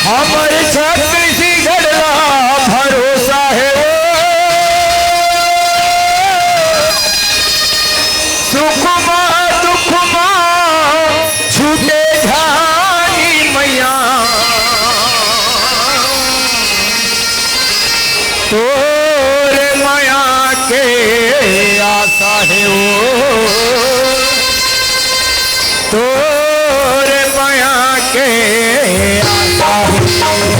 हमारे छत्तीसगढ़ का भरोसा है सुखमा दुखमा छूटे झानी मैया तोरे माया के आशा है वो तोरे माया के आशा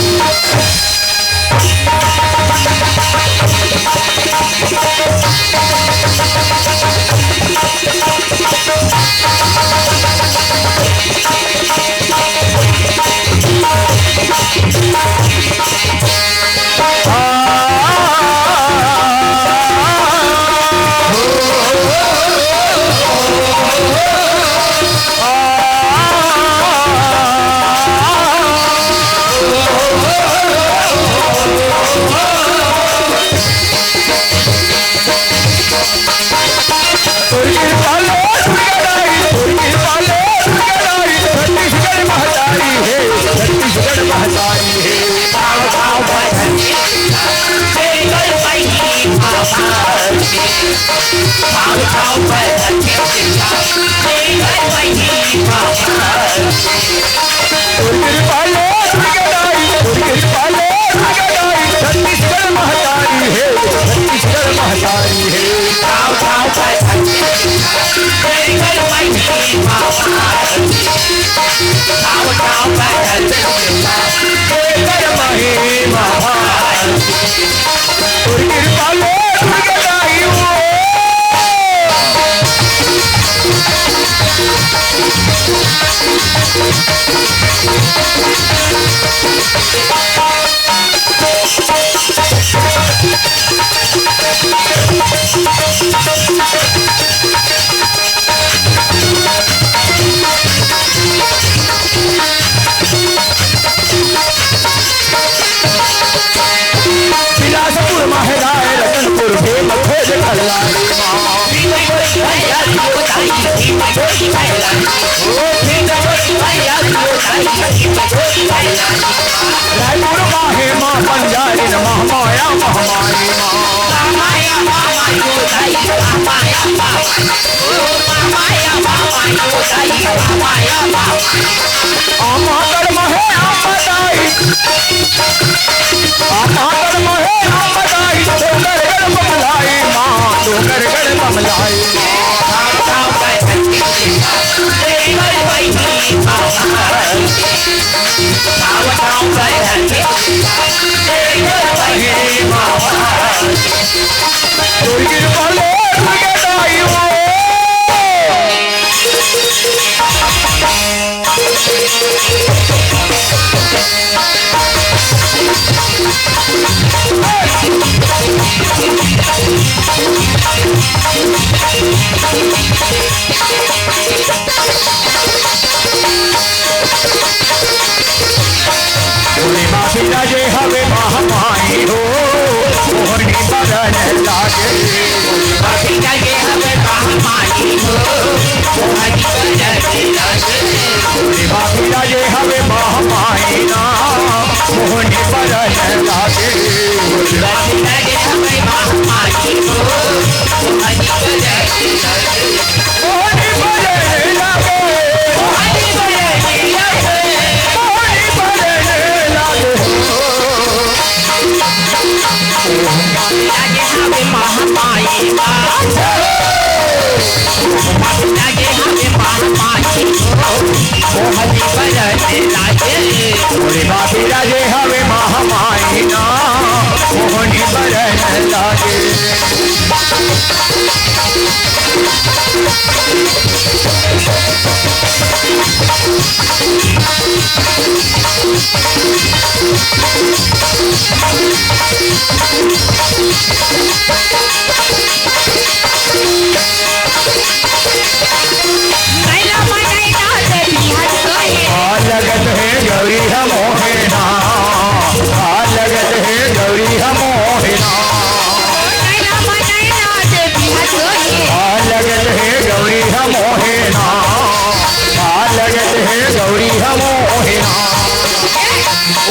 मोहे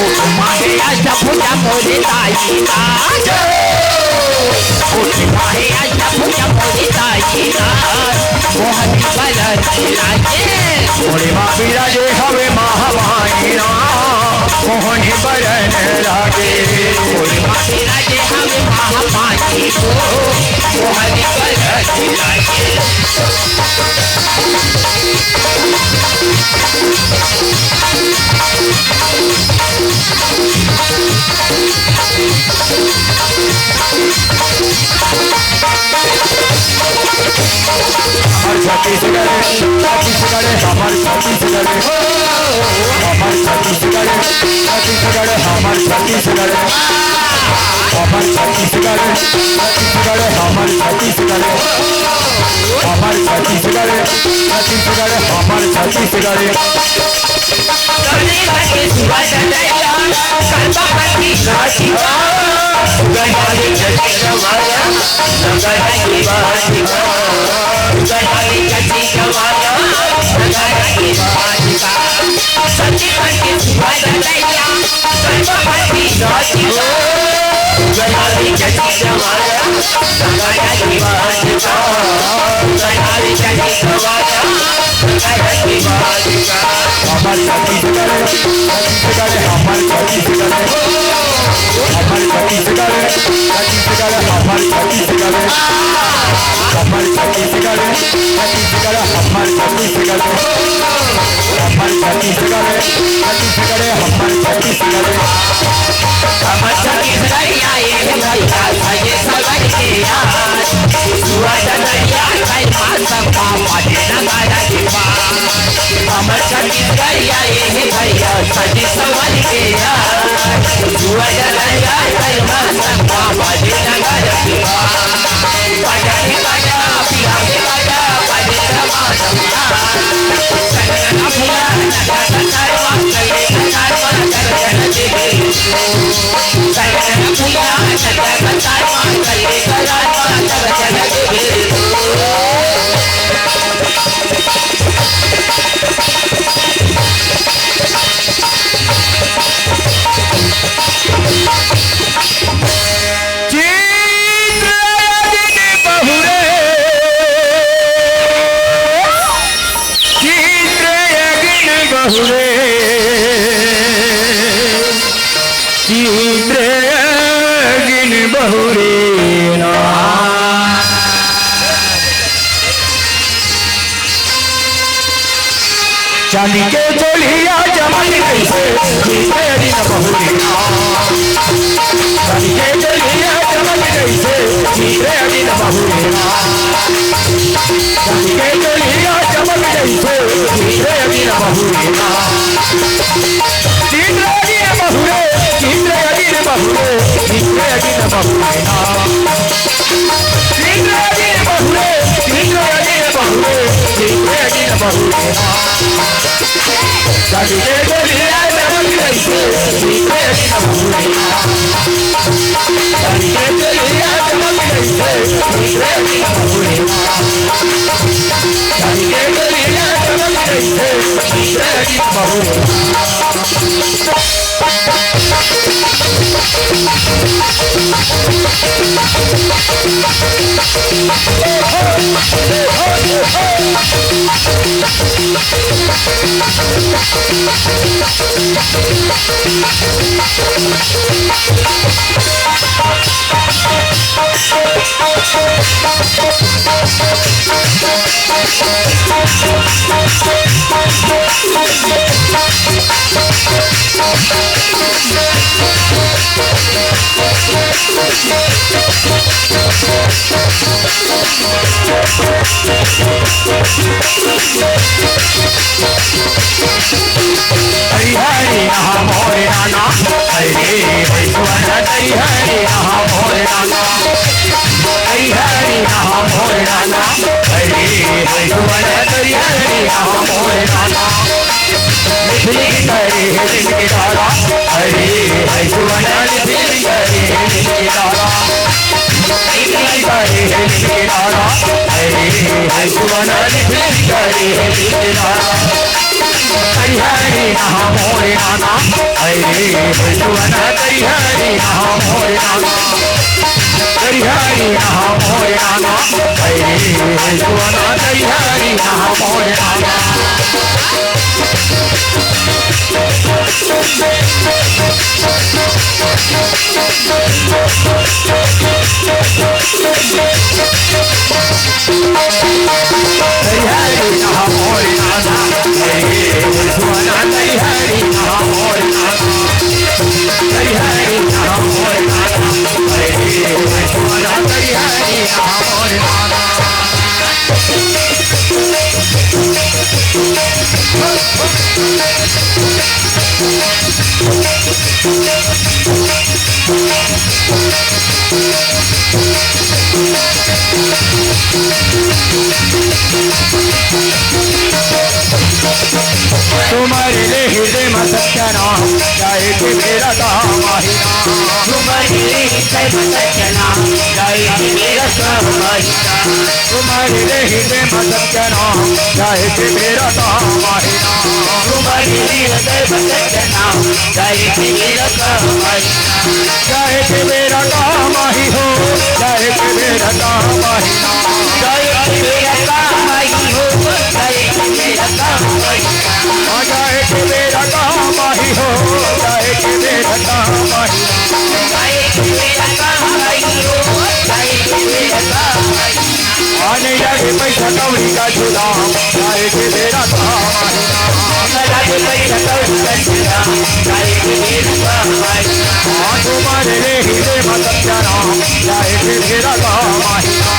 उठ माहे आजा पूजा मोरी ताई नाच उठ माहे आजा पूजा मोरी ताई नाच मोहनी बलती लागे मोरे माँ बिराजे हवे महामाईना मोहनी बरन लागे मोरे माँ बिराजे हवे महामाई को मोहनी बलती लागे हमार छत्तीसगढ़ हमार छत्तीसगढ़ हमार छत्तीसगढ़ हमार छत्तीसगढ़ हमार छत्तीसगढ़ हमार छत्तीसगढ़ हमार छत्तीसगढ़ हमार छत्तीसगढ़ करने लगे सुबह चलेगा करता करती नाचिका गहरी चची कमाया गहरी बाजिका गहरी चची कमाया गहरी बाजिका सच्ची करके सुबह चलेगा करता करती नाचिका गहरी चची कमाया गहरी बाजिका गहरी चची कमाया गहरी बाजिका हमार छत्तीसगढ़ हमार छत्तीसगढ़ हमार छत्तीसगढ़ हमार छत्तीसगढ़ हमार छत्तीसगढ़ हमार छत्तीसगढ़ हमार छत्तीसगढ़ हमार छत्तीसगढ़ हमार छत्तीसगढ़ आए हैं भैया ये सगर के यार सुआ डलिया कई मासम पापा देना गाड़ा के पास हमार छत्तीसगढ़ आए हैं भैया सजी सवर के यार सुआ डलिया कई मासम पापा देना गाड़ा के पास बाजा ही बाजा पिया के बाजा बाजे मासम सगना भैया नगा कतारवा कले कतारवा करजन देवी सगना भैया नगा कतारवा कले कतारवा करजन देवी चांदी के चोलिया जमल कैसे जीते दिन बहुरे चांदी के चोलिया जमल कैसे जीते दिन बहुरे चांदी के चोलिया जमल कैसे जीते दिन बहुरे जीते दिन बहुरे जीते दिन बहुरे जीते दिन बहुरे जीते दिन बहुरे जीते दिन बहुरे जीते दिन बहुरे चांदी के चोलिया जमल कैसे जीते दिन बहुरे चांदी के चोलिया जमल कैसे जीते दिन बहुरे चांदी के चोलिया जमल कैसे जीते दिन बहुरे हरि हरि नहा मोरे नाना हरे वैश्वन हरि हरि नहा मोरे नाना हरि हरि नहा मोरे नाना हरे वैश्वन हरि हरि नहा मोरे नाना निधि करे निधि दारा हरे वैश्वन निधि करे निधि दारा निधि करे निधि दारा हरे वैश्वन निधि करे निधि दारा हरि हरि हरि नाम मोरे नाना हरे भगवान हरि हरि नाम मोरे नाना हरि हरि नाम मोरे नाना हरे भगवान हरि हरि नाम मोरे नाना हरि हरि नाम मोरे नाना हरे भगवान हरि हरि नाम मोरे नाना हरि हरि नाम मोरे नाना हरे भगवान हरि हरि नाम मोरे नाना तुम्हारे ले हृदय में सत्य नाम जाए कि मेरा काम माहिना तुम्हारे हृदय में सत्य नाम जाए कि मेरा काम माहिना तुम्हारे ले हृदय में सत्य नाम जाए कि मेरा काम माहिना तुम्हारे हृदय में सत्य नाम जाए कि मेरा काम माहिना जाए कि मेरा काम माही हो जाए कि मेरा काम माहिना जाए कि मेरा काम माही हो जाए कि मेरा काम माहिना जाए कि मेरा काम माही हो जाए कि मेरा काम माहिना जाए कि मेरा काम माही हो जाए कि मेरा काम माहिना आने जाके पैसा कौड़ी का जुदाम जाए कि मेरा काम माहिना जाके पैसा कौड़ी का जुदाम जाए कि मेरा काम माहिना तुम्हारे ले हृदय में सत्य नाम जाए कि मेरा काम माहिना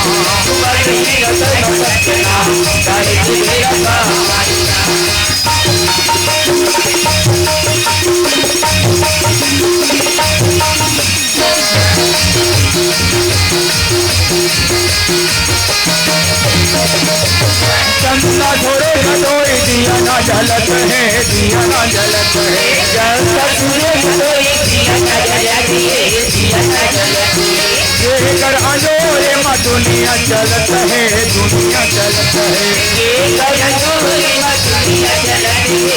तुम्हारे हृदय में सत्य नाम जाए कि मेरा काम माहिना चंदा छोड़े हटोई दिया ना जलत है दिया ना जलत है चंदा छोड़े हटोई दिया ना जलत है दिया ना जलत है ये कर अंजोरे में दुनिया चलत है दुनिया चलत है ये कर अंजोरे में दुनिया चलत है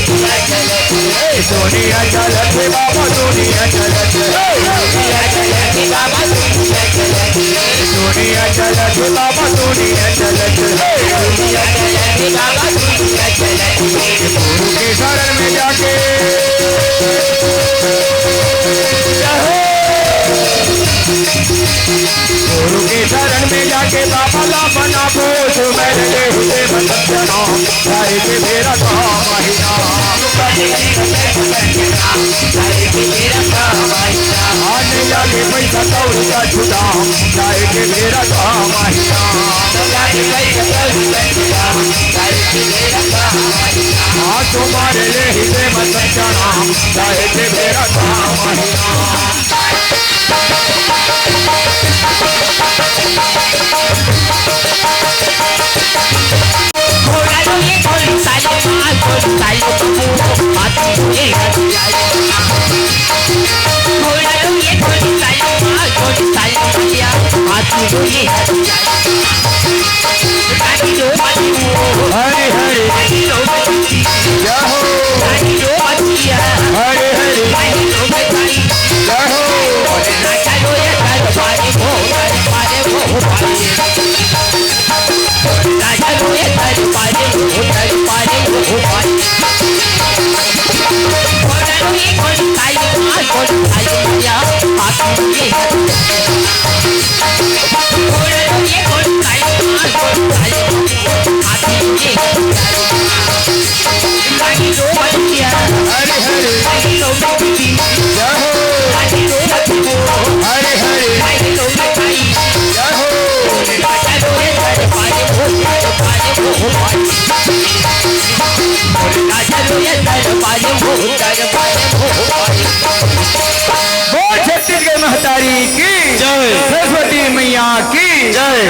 दुनिया चलत है दुनिया चलत है बाबा दुनिया चलत है दुनिया चलत है बाबा दुनिया चलत है दुनिया चलत है बाबा दुनिया चलत है दुनिया चलत है बाबा दुनिया चलत है गुरु के शरण में जाके गुरु के शरण में जाके बाबा ला बना पूछ मेरे हृदय में सत्य नाम जाए कि मेरा काम माहिना आने जाके पैसा कौड़ी का जुदाम जाए कि मेरा काम माहिना तुम्हारे ले हृदय में सच्चा नाम जाए कि मेरा काम माहिना हरे हरे जय हो हरे हरे जय हो छत्तीसगढ़ महतारी की जय, सरस्वती मैया की जय।